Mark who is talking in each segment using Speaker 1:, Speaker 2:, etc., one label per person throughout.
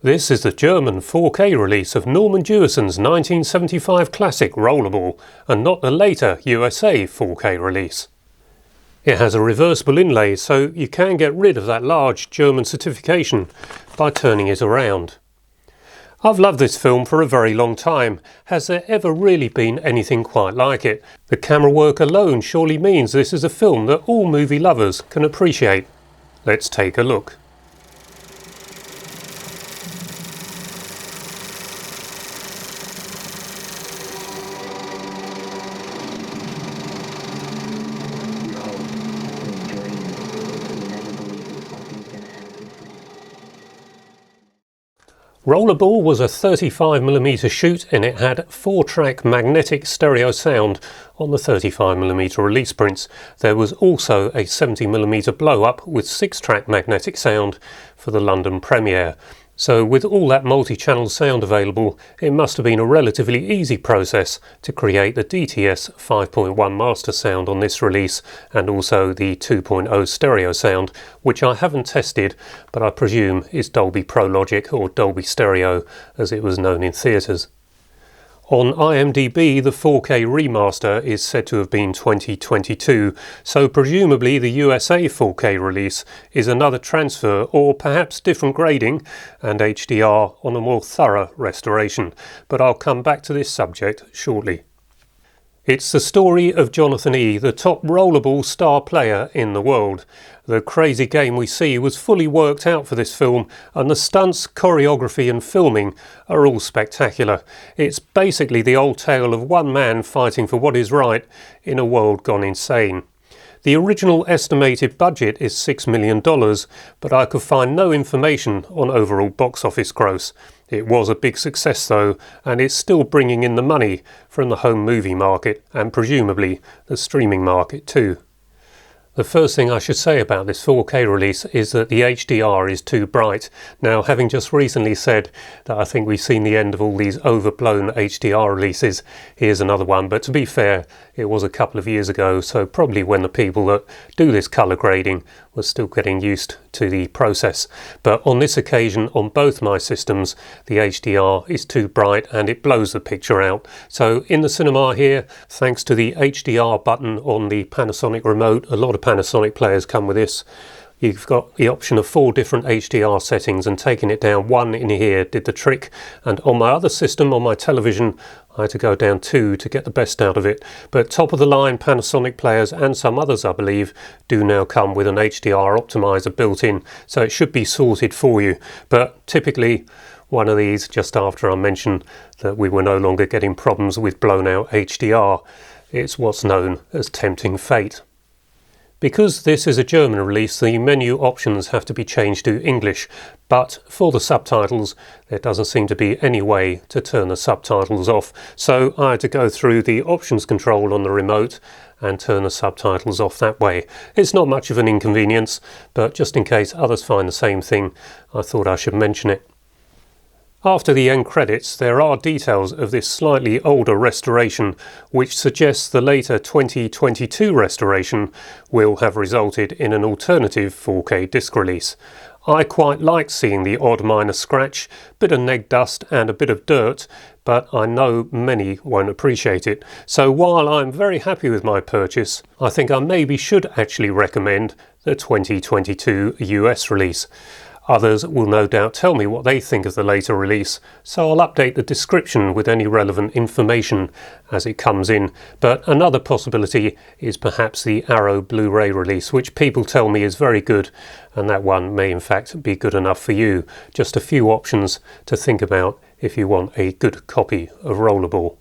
Speaker 1: This is the German 4K release of Norman Jewison's 1975 classic Rollerball, and not the later USA 4K release. It has a reversible inlay, so you can get rid of that large German certification by turning it around. I've loved this film for a very long time. Has there ever really been anything quite like it? The camera work alone surely means this is a film that all movie lovers can appreciate. Let's take a look. Rollerball was a 35mm shoot, and it had 4-track magnetic stereo sound on the 35mm release prints. There was also a 70mm blow-up with 6-track magnetic sound for the London premiere. So with all that multi-channel sound available, it must have been a relatively easy process to create the DTS 5.1 master sound on this release, and also the 2.0 stereo sound, which I haven't tested, but I presume is Dolby Pro Logic, or Dolby Stereo as it was known in theatres. On IMDb, the 4K remaster is said to have been 2022, so presumably the USA 4K release is another transfer, or perhaps different grading and HDR on a more thorough restoration, but I'll come back to this subject shortly. It's the story of Jonathan E., the top rollerball star player in the world. The crazy game we see was fully worked out for this film, and the stunts, choreography and filming are all spectacular. It's basically the old tale of one man fighting for what is right in a world gone insane. The original estimated budget is $6 million, but I could find no information on overall box office gross. It was a big success though, and it's still bringing in the money from the home movie market, and presumably the streaming market too. The first thing I should say about this 4K release is that the HDR is too bright. Now, having just recently said that I think we've seen the end of all these overblown HDR releases, here's another one. But to be fair, it was a couple of years ago, so probably when the people that do this colour grading were still getting used to the process. But on this occasion, on both my systems, the HDR is too bright and it blows the picture out. So in the cinema here, thanks to the HDR button on the Panasonic remote, a lot of Panasonic players come with this. You've got the option of 4 different HDR settings, and taking it down 1 in here did the trick. And on my other system, on my television, I had to go down 2 to get the best out of it. But top of the line Panasonic players, and some others I believe, do now come with an HDR optimizer built in, so it should be sorted for you. But typically one of these just after I mentioned that we were no longer getting problems with blown out HDR. It's what's known as tempting fate. Because this is a German release, the menu options have to be changed to English, but for the subtitles there doesn't seem to be any way to turn the subtitles off, so I had to go through the options control on the remote and turn the subtitles off that way. It's not much of an inconvenience, but just in case others find the same thing, I thought I should mention it. After the end credits, there are details of this slightly older restoration, which suggests the later 2022 restoration will have resulted in an alternative 4K disc release. I quite like seeing the odd minor scratch, bit of neg dust and a bit of dirt, but I know many won't appreciate it. So while I'm very happy with my purchase, I think I maybe should actually recommend the 2022 US release. Others will no doubt tell me what they think of the later release, so I'll update the description with any relevant information as it comes in. But another possibility is perhaps the Uhd Blu-Ray release, which people tell me is very good, and that one may in fact be good enough for you. Just a few options to think about if you want a good copy of Rollerball.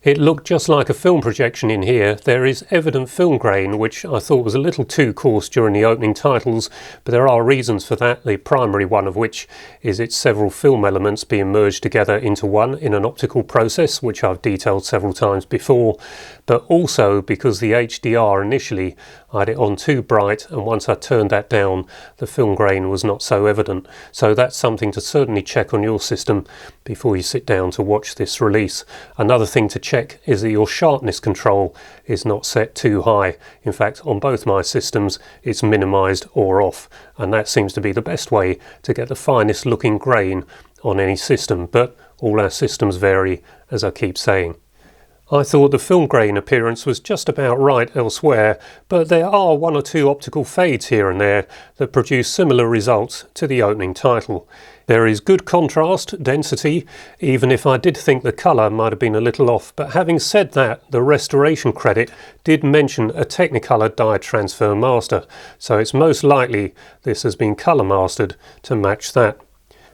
Speaker 1: It looked just like a film projection in here. There is evident film grain, which I thought was a little too coarse during the opening titles, but there are reasons for that, the primary one of which is its several film elements being merged together into one in an optical process, which I've detailed several times before, but also because the HDR initially I had it on too bright, and once I turned that down the film grain was not so evident. So that's something to certainly check on your system before you sit down to watch this release. Another thing to check is that your sharpness control is not set too high. In fact, on both my systems it's minimised or off, and that seems to be the best way to get the finest looking grain on any system, but all our systems vary, as I keep saying. I thought the film grain appearance was just about right elsewhere, but there are one or two optical fades here and there that produce similar results to the opening title. There is good contrast, density, even if I did think the colour might have been a little off, but having said that, the restoration credit did mention a Technicolor dye transfer master, so it's most likely this has been colour mastered to match that.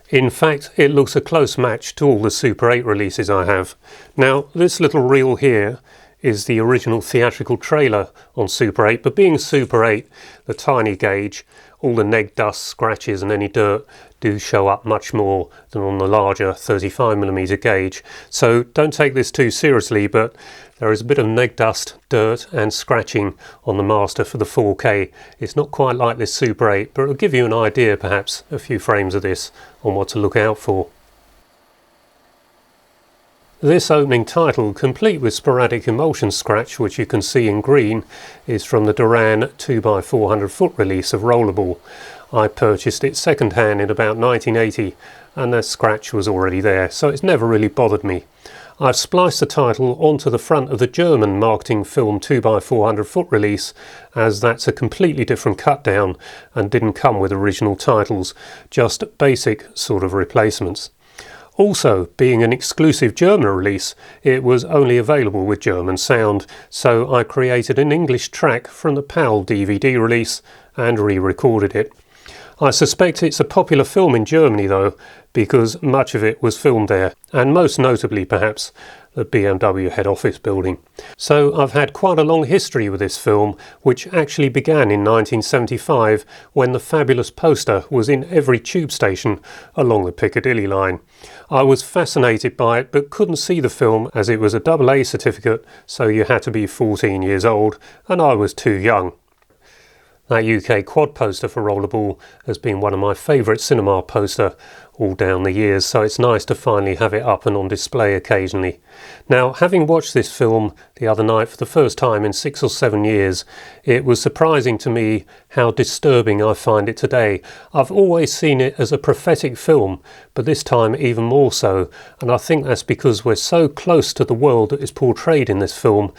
Speaker 1: In fact, it looks a close match to all the Super 8 releases I have. Now, this little reel here is the original theatrical trailer on Super 8, but being Super 8, the tiny gauge, all the neg dust, scratches and any dirt do show up much more than on the larger 35mm gauge. So don't take this too seriously, but there is a bit of neg dust, dirt and scratching on the master for the 4K. It's not quite like this Super 8, but it'll give you an idea, perhaps, a few frames of this, on what to look out for. This opening title, complete with sporadic emulsion scratch, which you can see in green, is from the Derann 2x400 foot release of Rollerball. I purchased it second hand in about 1980 and the scratch was already there, so it's never really bothered me. I've spliced the title onto the front of the German marketing film 2x400 foot release, as that's a completely different cut down and didn't come with original titles, just basic sort of replacements. Also, being an exclusive German release, it was only available with German sound, so I created an English track from the PAL DVD release and re-recorded it. I suspect it's a popular film in Germany though, because much of it was filmed there, and most notably perhaps the BMW head office building. So I've had quite a long history with this film, which actually began in 1975 when the fabulous poster was in every tube station along the Piccadilly line. I was fascinated by it but couldn't see the film as it was a AA certificate, so you had to be 14 years old and I was too young. That UK quad poster for Rollerball has been one of my favourite cinema poster all down the years, so it's nice to finally have it up and on display occasionally. Now, having watched this film the other night for the first time in 6 or 7 years, it was surprising to me how disturbing I find it today. I've always seen it as a prophetic film, but this time even more so, and I think that's because we're so close to the world that is portrayed in this film,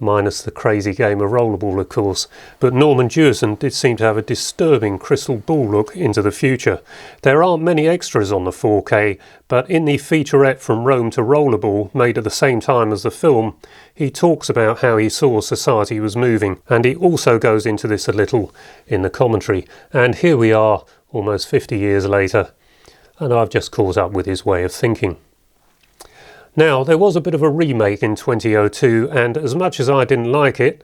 Speaker 1: minus the crazy game of Rollerball of course, but Norman Jewison did seem to have a disturbing crystal ball look into the future. There aren't many extras on the 4K, but in the featurette From Rome to Rollerball, made at the same time as the film, he talks about how he saw society was moving, and he also goes into this a little in the commentary. And here we are, almost 50 years later, and I've just caught up with his way of thinking. Now, there was a bit of a remake in 2002, and as much as I didn't like it,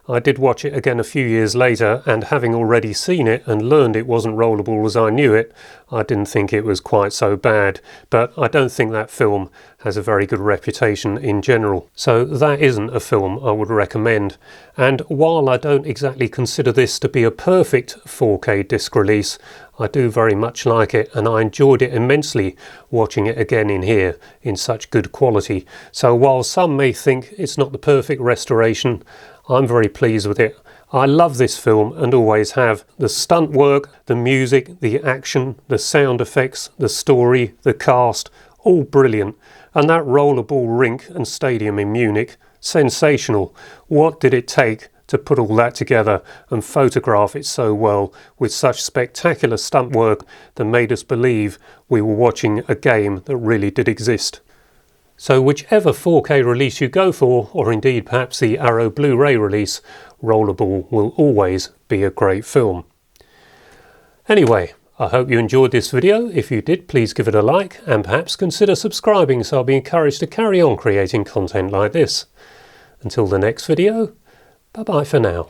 Speaker 1: I did watch it again a few years later, and having already seen it and learned it wasn't Rollerball as I knew it, I didn't think it was quite so bad. But I don't think that film has a very good reputation in general, so that isn't a film I would recommend. And while I don't exactly consider this to be a perfect 4K disc release, I do very much like it, and I enjoyed it immensely watching it again in here in such good quality. So while some may think it's not the perfect restoration, I'm very pleased with it. I love this film and always have. The stunt work, the music, the action, the sound effects, the story, the cast, all brilliant. And that Rollerball rink and stadium in Munich, sensational. What did it take to put all that together and photograph it so well with such spectacular stunt work that made us believe we were watching a game that really did exist? So whichever 4K release you go for, or indeed perhaps the Uhd Blu-Ray release, Rollerball will always be a great film. Anyway, I hope you enjoyed this video. If you did, please give it a like and perhaps consider subscribing so I'll be encouraged to carry on creating content like this. Until the next video, bye bye for now.